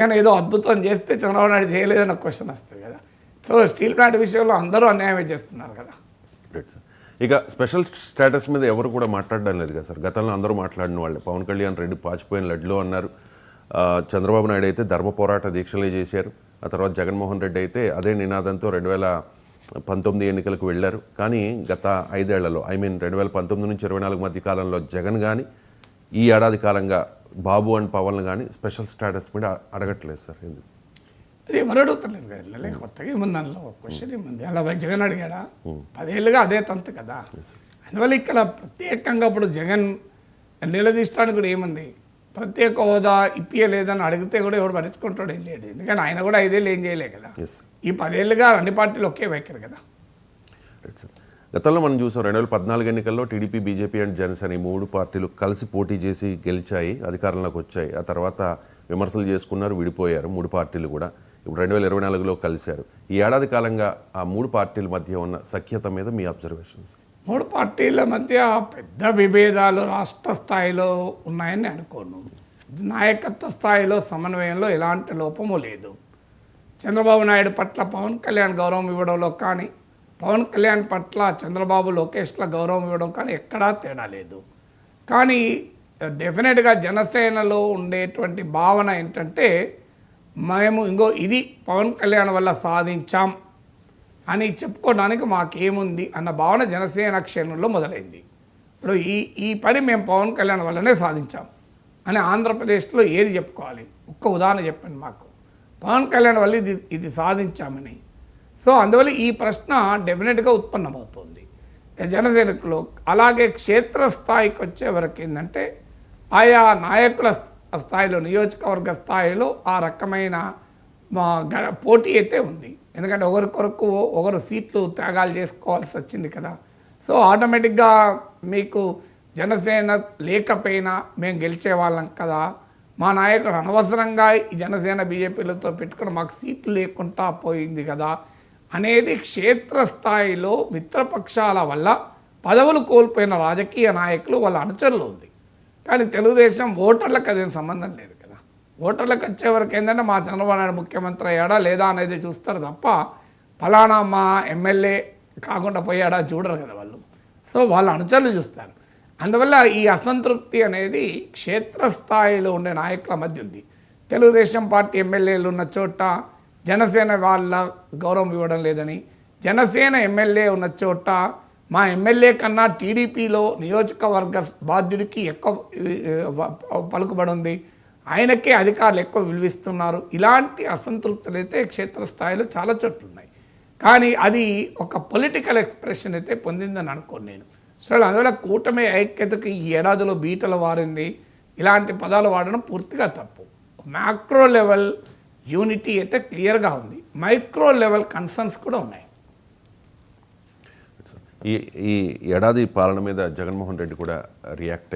కానీ ఏదో అద్భుతం చేస్తే చంద్రబాబు నాయుడు చేయలేదన్న క్వశ్చన్ వస్తుంది కదా. సో స్టీల్ ప్లాంట్ విషయంలో అందరూ అన్యాయమే చేస్తున్నారు కదా. Right sir. ఇక స్పెషల్ స్టేటస్ మీద ఎవరు కూడా మాట్లాడడం లేదు కదా సార్. గతంలో అందరూ మాట్లాడిన వాళ్ళే. పవన్ కళ్యాణ్ రెడ్డి పాచిపోయిన లడ్లు అన్నారు. చంద్రబాబు నాయుడు అయితే ధర్మ పోరాట దీక్షలే చేశారు. ఆ తర్వాత జగన్మోహన్ రెడ్డి అయితే అదే నినాదంతో 2019 ఎన్నికలకు వెళ్ళారు. కానీ గత 5 ఏళ్లలో 2019 నుంచి 24 మధ్య కాలంలో జగన్ కానీ ఈ ఏడాది కాలంగా బాబు అండ్ పవన్ కానీ స్పెషల్ స్టేటస్ మీద అడగట్లేదు సార్. ఎందుకు అది ఎవరు అడుగుతలేదు కదా. కొత్తగా ఏముంది అందులో క్వశ్చన్ ఏముంది? అలా జగన్ అడిగాడా? 10 ఏళ్ళుగా అదే తంతు కదా. అందువల్ల ఇక్కడ ప్రత్యేకంగా ఇప్పుడు జగన్ నిలదీయడానికి కూడా ఏముంది? ప్రత్యేక హోదా ఇప్పియలేదని అడిగితే కూడా ఎవడు పట్టించుకుంటాడు, ఏం లేడు. ఎందుకంటే ఆయన కూడా 5 ఏళ్ళు ఏం చేయలే కదా. ఈ 10 ఏళ్ళుగా అన్ని పార్టీలు ఒకే వైఖరి కదా. Right sir. గతంలో మనం చూసాం 2014 ఎన్నికల్లో టీడీపీ, బీజేపీ అండ్ జనసేన ఈ 3 పార్టీలు కలిసి పోటీ చేసి గెలిచాయి, అధికారంలోకి వచ్చాయి. ఆ తర్వాత విమర్శలు చేసుకున్నారు, విడిపోయారు 3 పార్టీలు కూడా. ఇప్పుడు 2024లో కలిశారు. ఈ ఏడాది కాలంగా ఆ 3 పార్టీల మధ్య ఉన్న సఖ్యత మీద మీ అబ్జర్వేషన్స్? 3 పార్టీల మధ్య పెద్ద విభేదాలు రాష్ట్ర స్థాయిలో ఉన్నాయని అనుకోను. నాయకత్వ స్థాయిలో సమన్వయంలో ఎలాంటి లోపము లేదు. చంద్రబాబు నాయుడు పట్ల పవన్ కళ్యాణ్ గౌరవం ఇవ్వడంలో కానీ, పవన్ కళ్యాణ్ పట్ల చంద్రబాబు లోకేష్ల గౌరవం ఇవ్వడం కానీ ఎక్కడా తేడా లేదు. కానీ డెఫినెట్గా జనసేనలో ఉండేటువంటి భావన ఏంటంటే, మేము ఇది పవన్ కళ్యాణ్ వల్ల సాధించాం అని చెప్పుకోవడానికి మాకేముంది అన్న భావన జనసేన క్షేత్రంలో మొదలైంది. ఇప్పుడు ఈ పని మేము పవన్ కళ్యాణ్ వల్లనే సాధించాం అని ఆంధ్రప్రదేశ్లో ఏది చెప్పుకోవాలి? ఒక్క ఉదాహరణ చెప్పండి మాకు. పవన్ కళ్యాణ్ వల్ల ఇది సాధించామని. సో అందువల్ల ఈ ప్రశ్న డెఫినెట్గా ఉత్పన్నమవుతుంది జనసేనకులు. అలాగే క్షేత్రస్థాయికి వచ్చే వరకు ఏంటంటే, ఆయా నాయకుల స్థాయిలో, నియోజకవర్గ స్థాయిలో ఆ రకమైన పోటీ అయితే ఉంది. ఎందుకంటే ఒకరికొరకు ఒకరు సీట్లు త్యాగాలు చేసుకోవాల్సి వచ్చింది కదా. సో ఆటోమేటిక్గా మీకు జనసేన లేకపోయినా మేము గెలిచే వాళ్ళం కదా, మా నాయకుడు అనవసరంగా ఈ జనసేన బీజేపీలతో పెట్టుకుని మాకు సీట్లు లేకుండా పోయింది కదా అనేది క్షేత్రస్థాయిలో మిత్రపక్షాల వల్ల పదవులు కోల్పోయిన రాజకీయ నాయకులు వాళ్ళ అనుచరులు ఉంది. కానీ తెలుగుదేశం ఓటర్లకు అదేం సంబంధం లేదు కదా. ఓటర్లకు వచ్చేవరకు ఏంటంటే మా చంద్రబాబు నాయుడు ముఖ్యమంత్రి అయ్యాడా లేదా అనేది చూస్తారు తప్ప ఫలానా మా ఎమ్మెల్యే కాకుండా పోయాడా చూడరు కదా వాళ్ళు. సో వాళ్ళ అనుచరులు చూస్తారు. అందువల్ల ఈ అసంతృప్తి అనేది క్షేత్రస్థాయిలో ఉండే నాయకుల మధ్య ఉంది. తెలుగుదేశం పార్టీ ఎమ్మెల్యేలు ఉన్న చోట జనసేన వాళ్ళ గౌరవం ఇవ్వడం లేదని, జనసేన ఎమ్మెల్యే ఉన్న చోట మా ఎమ్మెల్యే కన్నా టీడీపీలో నియోజకవర్గ బాధ్యుడికి ఎక్కువ పలుకుబడి ఉంది, ఆయనకే అధికారులు ఎక్కువ విలువిస్తున్నారు. ఇలాంటి అసంతృప్తులు అయితే క్షేత్రస్థాయిలో చాలా చోట్ల ఉన్నాయి. కానీ అది ఒక పొలిటికల్ ఎక్స్ప్రెషన్ అయితే పొందిందని అనుకోను నేను. సో అందువల్ల కూటమి ఐక్యతకు ఈ ఏడాదిలో బీటలు వారింది, ఇలాంటి పదాలు వాడడం పూర్తిగా తప్పు. మ్యాక్రో లెవెల్ యూనిటీ అయితే క్లియర్గా ఉంది, మైక్రో లెవెల్ కన్సర్న్స్ కూడా ఉన్నాయి. ఈ ఏడాది పాలన మీద జగన్మోహన్ రెడ్డి కూడా రియాక్ట్